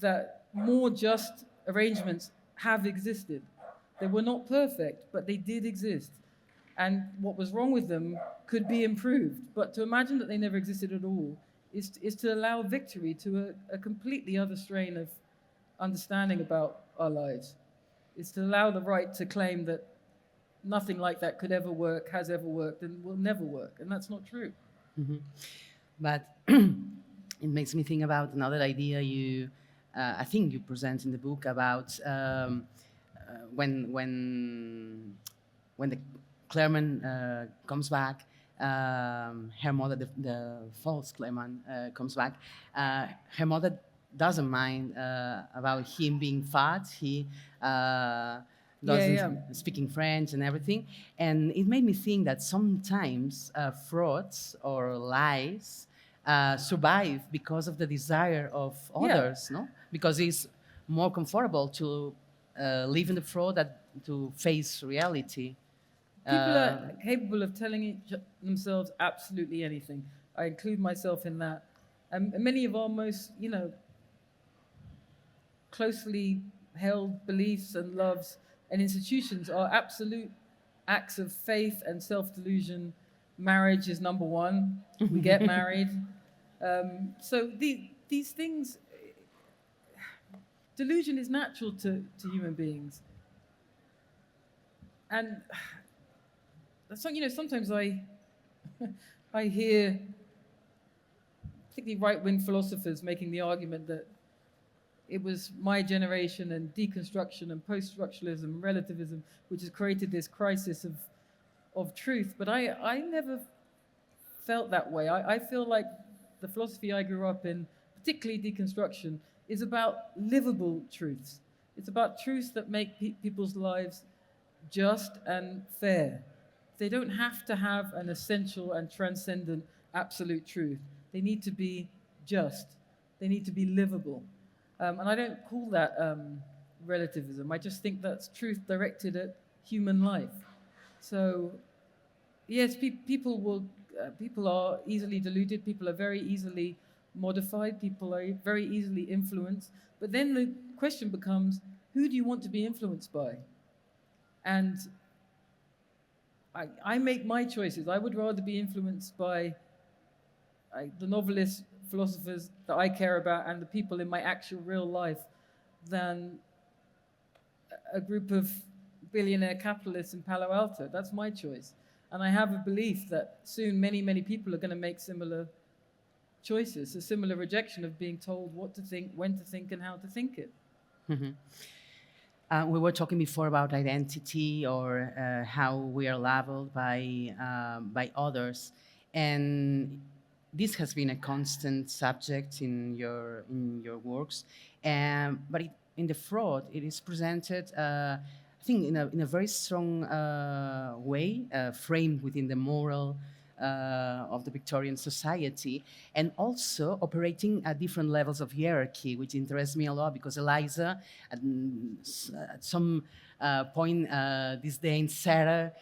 that more just arrangements have existed. They were not perfect, but they did exist. And what was wrong with them could be improved. But to imagine that they never existed at all is to allow victory to a completely other strain of understanding about our lives. It's to allow the right to claim that nothing like that could ever work, has ever worked, and will never work. And that's not true. Mm-hmm. But it makes me think about another idea I think you present in the book about when the Clairmont comes back, her mother, the false Clairmont, comes back. Her mother doesn't mind about him being fat. He doesn't speaking French and everything. And it made me think that sometimes frauds or lies survive because of the desire of others, no? Because it's more comfortable to live in the fraud than to face reality. People are capable of telling themselves absolutely anything. I include myself in that. And many of our most, closely held beliefs and loves and institutions are absolute acts of faith and self-delusion. Marriage is number one. We get married. So these things, delusion is natural to human beings. And so, sometimes I hear particularly right-wing philosophers making the argument that it was my generation and deconstruction and post-structuralism and relativism which has created this crisis of truth. But I never felt that way. I feel like the philosophy I grew up in, particularly deconstruction, is about livable truths. It's about truths that make people's lives just and fair. They don't have to have an essential and transcendent absolute truth. They need to be just. They need to be livable. And I don't call that relativism. I just think that's truth directed at human life. So, yes, people are easily deluded. People are very easily modified. People are very easily influenced. But then the question becomes, who do you want to be influenced by? And I make my choices. I would rather be influenced by the novelists, philosophers that I care about and the people in my actual real life than a group of billionaire capitalists in Palo Alto. That's my choice. And I have a belief that soon many, many people are going to make similar choices, a similar rejection of being told what to think, when to think, and how to think it. Mm-hmm. We were talking before about identity or how we are labeled by others, and this has been a constant subject in your works, but in the fraud, it is presented, I think, in a very strong way, framed within the moral of the Victorian society, and also operating at different levels of hierarchy, which interests me a lot because Eliza, at some point, disdains Sarah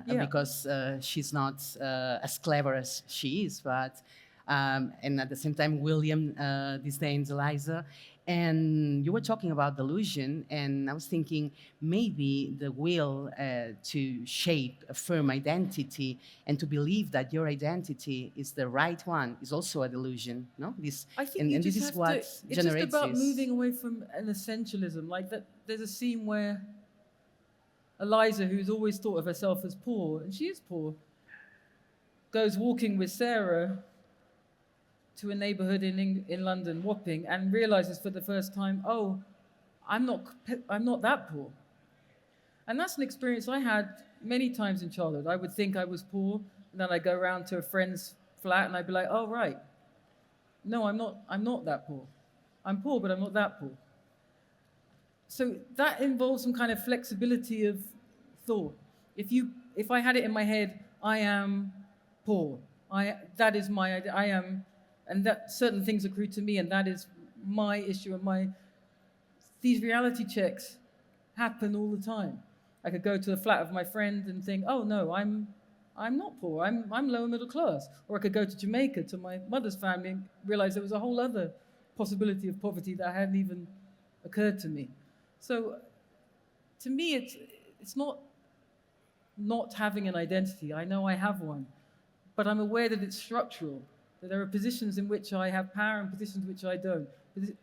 because she's not as clever as she is, but and at the same time, William disdains Eliza. And you were talking about delusion, and I was thinking maybe the will to shape a firm identity and to believe that your identity is the right one is also a delusion, no? I think this is what it's generates just about this. moving away from an essentialism. Like that, there's a scene where Eliza, who's always thought of herself as poor, and she is poor, goes walking with Sarah to a neighborhood in London, Wapping, and realizes for the first time, oh, I'm not that poor. And that's an experience I had many times in childhood. I would think I was poor, and then I'd go around to a friend's flat, and I'd be like, oh, right. No, I'm not that poor. I'm poor, but I'm not that poor. So that involves some kind of flexibility of thought. If I had it in my head, I am poor. That is my idea. I am, and that certain things accrue to me, and that is my issue. And these reality checks happen all the time. I could go to the flat of my friend and think, oh no, I'm not poor. I'm lower middle class. Or I could go to Jamaica to my mother's family and realize there was a whole other possibility of poverty that hadn't even occurred to me. So, to me, it's not having an identity. I know I have one, but I'm aware that it's structural. That there are positions in which I have power and positions in which I don't.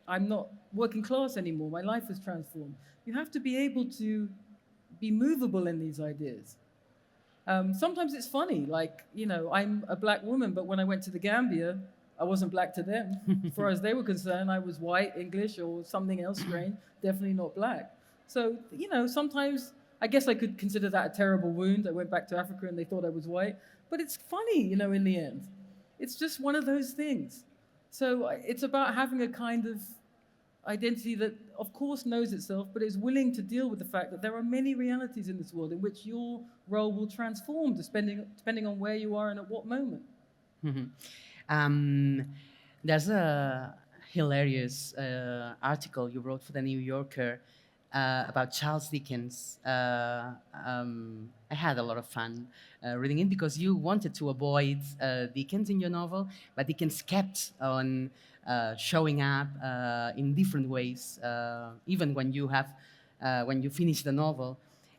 I'm not working class anymore. My life has transformed. You have to be able to be movable in these ideas. Sometimes it's funny, like, I'm a black woman, but when I went to the Gambia, I wasn't black to them. As far as they were concerned, I was white, English, or something else strange, definitely not black. So, sometimes I guess I could consider that a terrible wound. I went back to Africa and they thought I was white. But it's funny, in the end. It's just one of those things. So it's about having a kind of identity that, of course, knows itself, but is willing to deal with the fact that there are many realities in this world in which your role will transform depending on where you are and at what moment. Mm-hmm. There's a hilarious article you wrote for The New Yorker about Charles Dickens. I had a lot of fun reading it because you wanted to avoid Dickens in your novel, but Dickens kept on showing up in different ways, even when you finish the novel.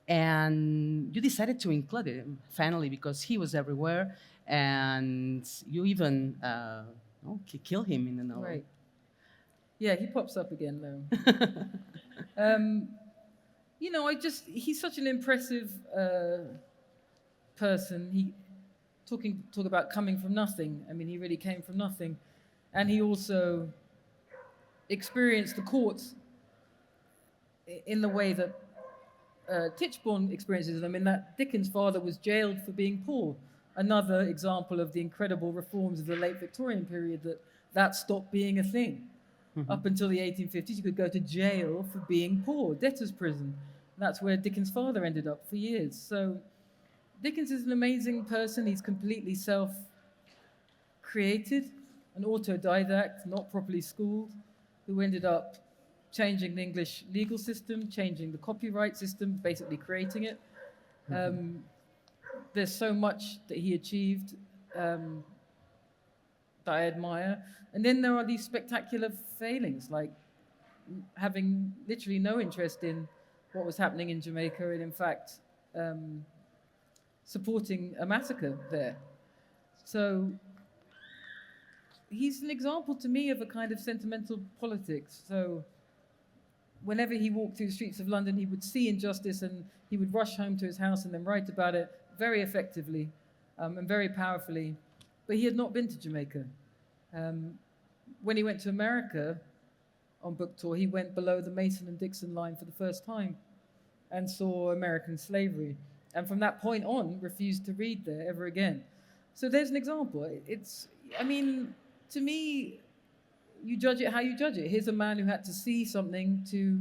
And you decided to include him finally because he was everywhere, and you even kill him in the novel. Right. Yeah, he pops up again though. You know, he's such an impressive person. He talk about coming from nothing. I mean, he really came from nothing. And he also experienced the courts in the way that Tichborne experiences them, in that Dickens' father was jailed for being poor. Another example of the incredible reforms of the late Victorian period, that stopped being a thing. Mm-hmm. Up until the 1850s, you could go to jail for being poor, debtor's prison. That's where Dickens' father ended up for years. So Dickens is an amazing person. He's completely self-created, an autodidact, not properly schooled, who ended up changing the English legal system, changing the copyright system, basically creating it. Mm-hmm. There's so much that he achieved that I admire. And then there are these spectacular failings, like having literally no interest in what was happening in Jamaica and, in fact, supporting a massacre there. So he's an example to me of a kind of sentimental politics. So whenever he walked through the streets of London, he would see injustice and he would rush home to his house and then write about it very effectively and very powerfully. But he had not been to Jamaica. When he went to America on book tour, he went below the Mason and Dixon line for the first time and saw American slavery. And from that point on, refused to read there ever again. So there's an example. To me, you judge it how you judge it. Here's a man who had to see something to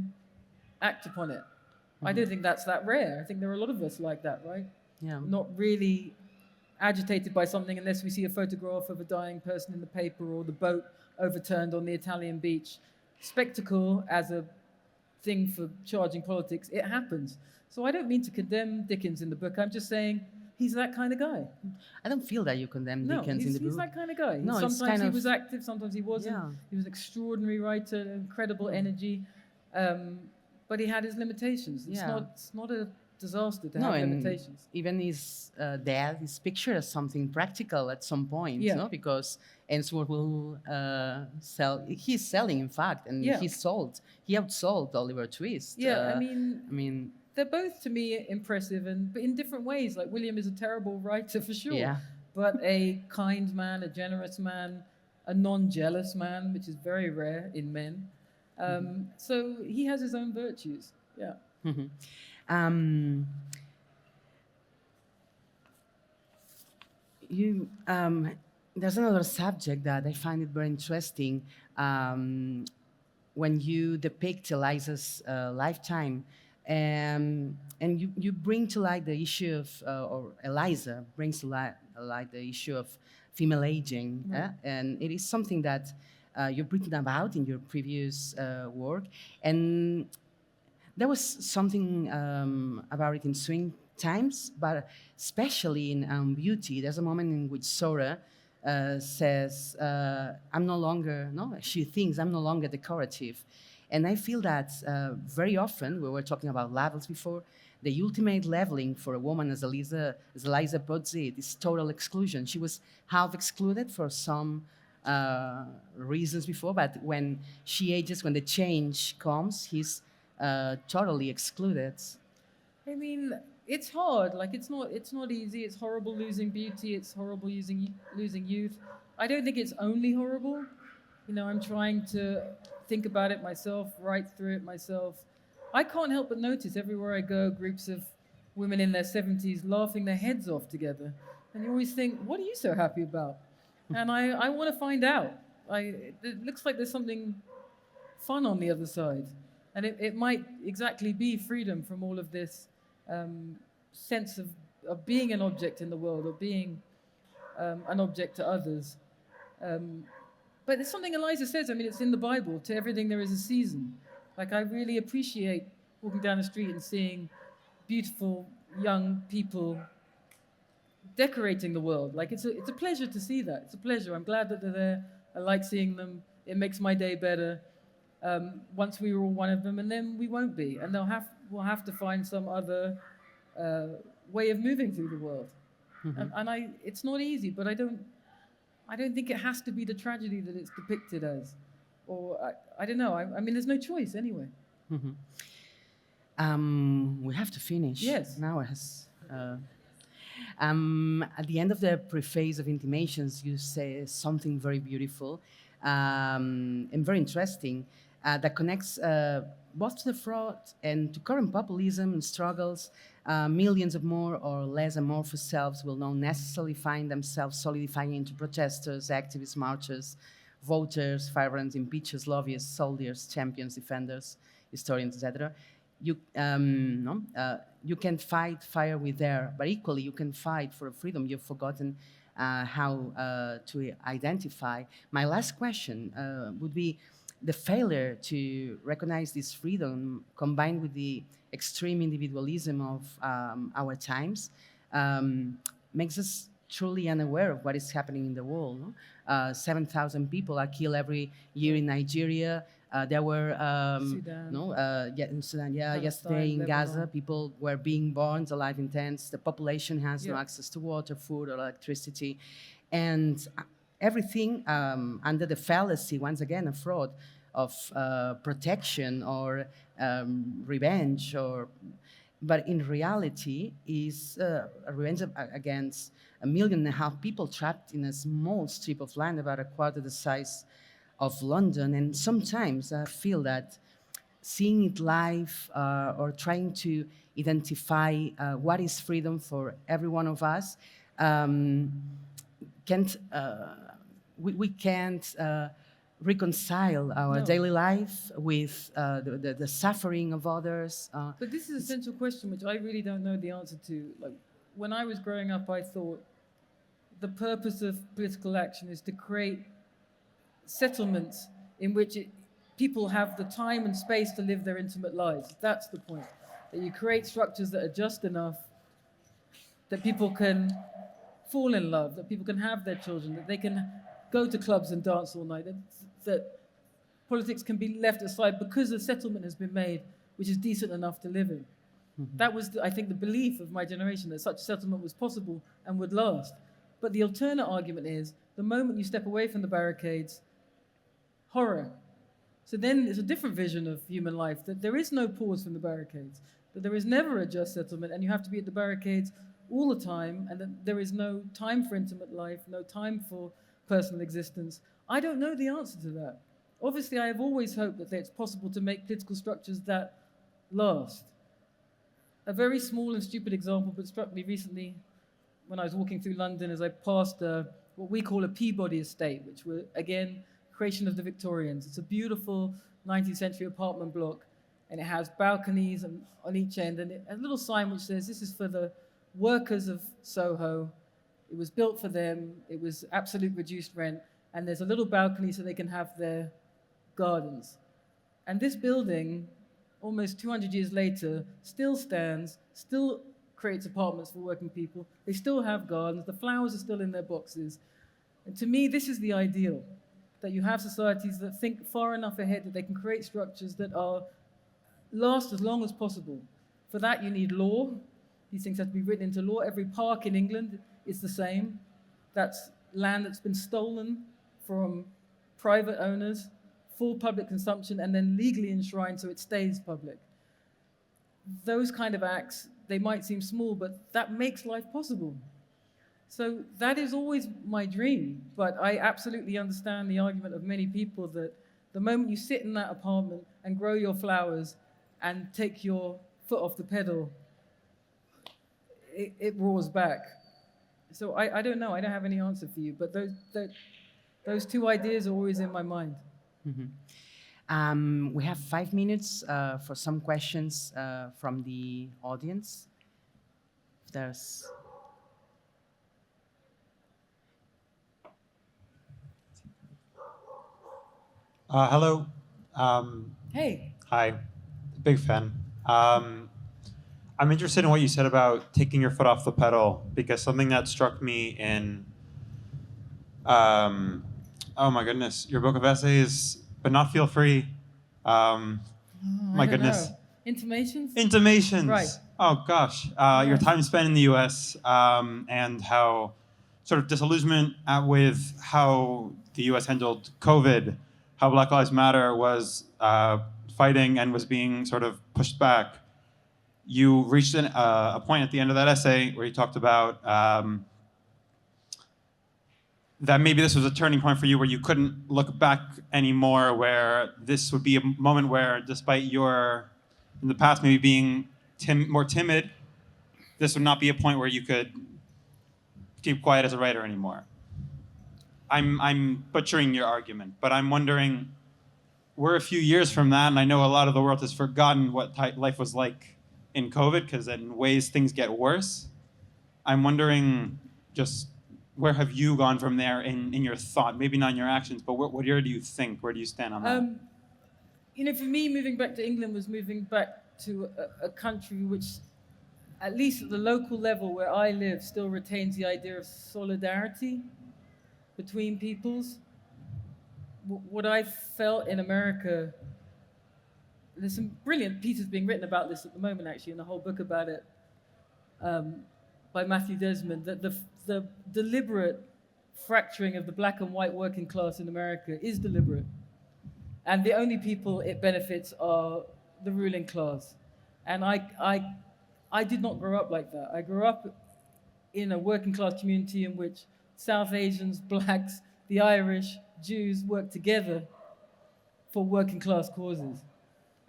act upon it. Mm-hmm. I don't think that's that rare. I think there are a lot of us like that, right? Yeah. Not really agitated by something unless we see a photograph of a dying person in the paper or the boat overturned on the Italian beach. Spectacle as a thing for charging politics, it happens. So I don't mean to condemn Dickens in the book. I'm just saying he's that kind of guy. I don't feel that you condemn Dickens in the book. He's that kind of guy. No, sometimes he was active, sometimes he wasn't. Yeah. He was an extraordinary writer, incredible energy, but he had his limitations. It's not a disaster to have limitations. Even his dad is pictured as something practical at some point, because Ainsworth will sell. He's selling, in fact, and he outsold Oliver Twist. Yeah, I mean, they're both to me impressive, but in different ways. Like William is a terrible writer for sure, but a kind man, a generous man, a non-jealous man, which is very rare in men. So he has his own virtues. Yeah. Mm-hmm. There's another subject that I find it very interesting when you depict Eliza's lifetime, and you bring to light the issue of, or Eliza brings to light the issue of female aging, and it is something that you've written about in your previous work, and there was something about it in Swing Times, but especially in Beauty. There's a moment in which Sora says, she thinks I'm no longer decorative. And I feel that very often, we were talking about levels before, the ultimate leveling for a woman, as Eliza puts it, is total exclusion. She was half excluded for some reasons before, but when she ages, when the change comes, he's totally excluded. I mean, it's hard. Like it's not easy. It's horrible losing beauty. It's horrible losing youth. I don't think it's only horrible. You know, I'm trying to think about it myself, write through it myself. I can't help but notice everywhere I go, groups of women in their 70s laughing their heads off together. And you always think, what are you so happy about? And I want to find out. It looks like there's something fun on the other side. And it might exactly be freedom from all of this sense of being an object in the world, or being an object to others. But there's something Eliza says, I mean, it's in the Bible, to everything there is a season. Like, I really appreciate walking down the street and seeing beautiful young people decorating the world. Like it's a pleasure to see that. It's a pleasure. I'm glad that they're there. I like seeing them. It makes my day better. Once we were all one of them, and then we won't be, and we'll have to find some other way of moving through the world. And it's not easy, but I don't think it has to be the tragedy that it's depicted as, or I don't know. I mean, there's no choice anyway. We have to finish. Yes. Now it has. At the end of the preface of Intimations, you say something very beautiful and very interesting that connects both to the fraud and to current populism and struggles. Millions of more or less amorphous selves will not necessarily find themselves solidifying into protesters, activists, marchers, voters, firebrands, impeachers, lobbyists, soldiers, champions, defenders, historians, etc. You can fight fire with air, but equally you can fight for a freedom you've forgotten how to identify. My last question would be the failure to recognize this freedom combined with the extreme individualism of our times makes us truly unaware of what is happening in the world. 7,000 people are killed every year in Nigeria. There were in Sudan, yesterday in Gaza, people were being burned alive in tents. The population has no access to water, food, or electricity, and everything under the fallacy, once again, a fraud of protection or revenge, but in reality is a revenge against 1.5 million people trapped in a small strip of land about a quarter the size of London. And sometimes I feel that seeing it live or trying to identify what is freedom for every one of us we can't reconcile our daily life with the suffering of others. But this is a central question which I really don't know the answer to. Like, when I was growing up, I thought the purpose of political action is to create settlements in which people have the time and space to live their intimate lives. That's the point. That you create structures that are just enough that people can fall in love, that people can have their children, that they can go to clubs and dance all night, that politics can be left aside because a settlement has been made which is decent enough to live in. That was, I think, the belief of my generation, that such a settlement was possible and would last. But the alternate argument is, the moment you step away from the barricades, horror. So then it's a different vision of human life, that there is no pause from the barricades, that there is never a just settlement, and you have to be at the barricades all the time, and that there is no time for intimate life, no time for personal existence. I don't know the answer to that. Obviously, I have always hoped that it's possible to make political structures that last. A very small and stupid example, but struck me recently when I was walking through London as I passed what we call a Peabody estate, which were, again, creation of the Victorians. It's a beautiful 19th century apartment block, and it has balconies on each end, and a little sign which says, this is for the workers of Soho. It was built for them. It was absolute reduced rent, and there's a little balcony so they can have their gardens. And this building, almost 200 years later, still stands, still creates apartments for working people. They still have gardens. The flowers are still in their boxes. And to me, this is the ideal, that you have societies that think far enough ahead that they can create structures that last as long as possible. For that, you need law. These things have to be written into law. Every park in England is the same. That's land that's been stolen from private owners for public consumption and then legally enshrined so it stays public. Those kind of acts, they might seem small, but that makes life possible. So that is always my dream, but I absolutely understand the argument of many people that the moment you sit in that apartment and grow your flowers and take your foot off the pedal, it roars back. So I don't know, I don't have any answer for you, but those two ideas are always in my mind. We have 5 minutes for some questions from the audience. If there's... Hello. Hey. Hi. Big fan. I'm interested in what you said about taking your foot off the pedal, because something that struck me in, oh my goodness, your book of essays, But Not Feel Free. My goodness. Intimations? Intimations. Right. Oh gosh. Your time spent in the US and how sort of disillusionment with how the US handled COVID, how Black Lives Matter was fighting and was being sort of pushed back. You reached a point at the end of that essay where you talked about that maybe this was a turning point for you where you couldn't look back anymore, where this would be a moment where, despite your, in the past, maybe being more timid, this would not be a point where you could keep quiet as a writer anymore. I'm butchering your argument, but I'm wondering, we're a few years from that, and I know a lot of the world has forgotten what life was like in COVID, because in ways things get worse. I'm wondering, just where have you gone from there in your thought? Maybe not in your actions, but where do you think? Where do you stand on that? You know, for me, moving back to England was moving back to a country which, at least at the local level where I live, still retains the idea of solidarity between peoples. What I felt in America, there's some brilliant pieces being written about this at the moment, actually, and a whole book about it by Matthew Desmond, that the deliberate fracturing of the black and white working class in America is deliberate. And the only people it benefits are the ruling class. And I did not grow up like that. I grew up in a working class community in which South Asians, blacks, the Irish, Jews work together for working class causes.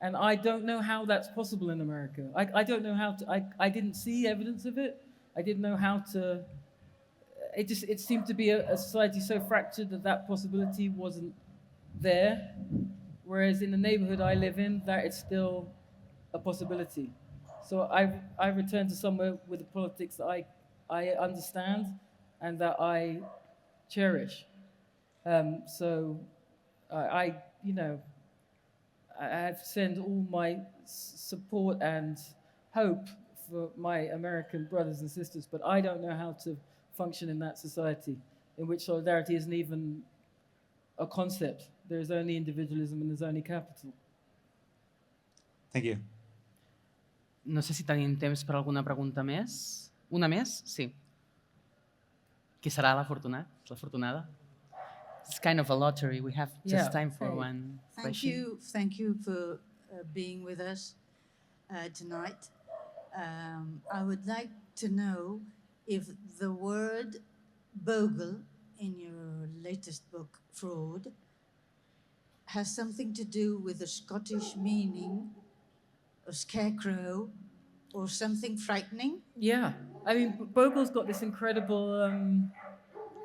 And I don't know how that's possible in America. I don't know how to, I didn't see evidence of it. I didn't know how to, it seemed to be a society so fractured that possibility wasn't there. Whereas in the neighborhood I live in, that is still a possibility. So I returned to somewhere with the politics that I understand and that I cherish. So I send all my support and hope for my American brothers and sisters, but I don't know how to function in that society in which solidarity isn't even a concept. There is only individualism and there's only capital. Thank you. No sé si tenim temps per alguna pregunta més. Una més? Sí. Qui serà l'afortunat? L'afortunada? It's kind of a lottery. We have just time for one question. Thank you for being with us tonight. I would like to know if the word bogle in your latest book, Fraud, has something to do with the Scottish meaning of scarecrow or something frightening? Yeah. I mean, Bogle's got this incredible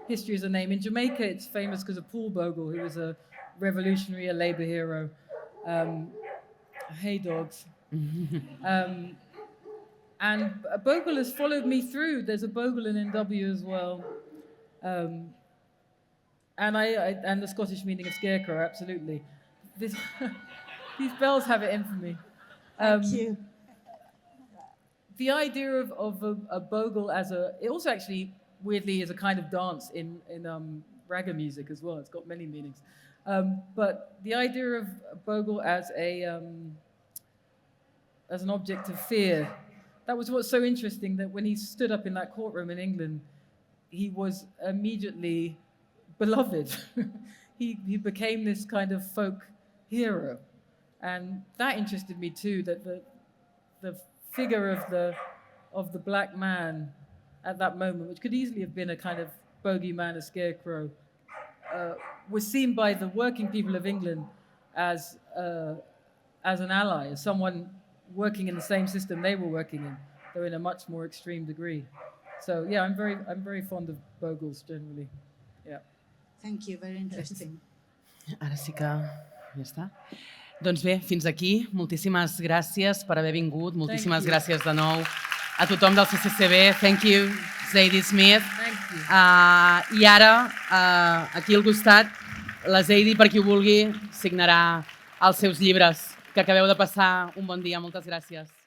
history as a name. In Jamaica, it's famous because of Paul Bogle, who was a revolutionary, a labor hero. Hey, dogs. And Bogle has followed me through. There's a Bogle in NW as well. And the Scottish meaning of scarecrow, absolutely. These bells have it in for me. Thank you. The idea of a bogle it also actually weirdly is a kind of dance in ragga music as well. It's got many meanings. But the idea of a bogle as an object of fear, that was what's so interesting, that when he stood up in that courtroom in England, he was immediately beloved. He became this kind of folk hero. And that interested me too, that the figure of the black man at that moment, which could easily have been a kind of bogeyman, a scarecrow, was seen by the working people of England as an ally, as someone working in the same system they were working in, though in a much more extreme degree. So yeah, I'm very fond of bogles generally. Yeah. Thank you, very interesting. Ara sí que ja està. Doncs bé, fins aquí. Moltíssimes gràcies per haver vingut. Moltíssimes gràcies de nou a tothom del CCCB. Thank you, Zadie Smith. Thank you. I ara, aquí al costat, la Zadie, per qui ho vulgui, signarà els seus llibres. Que acabeu de passar un bon dia. Moltes gràcies.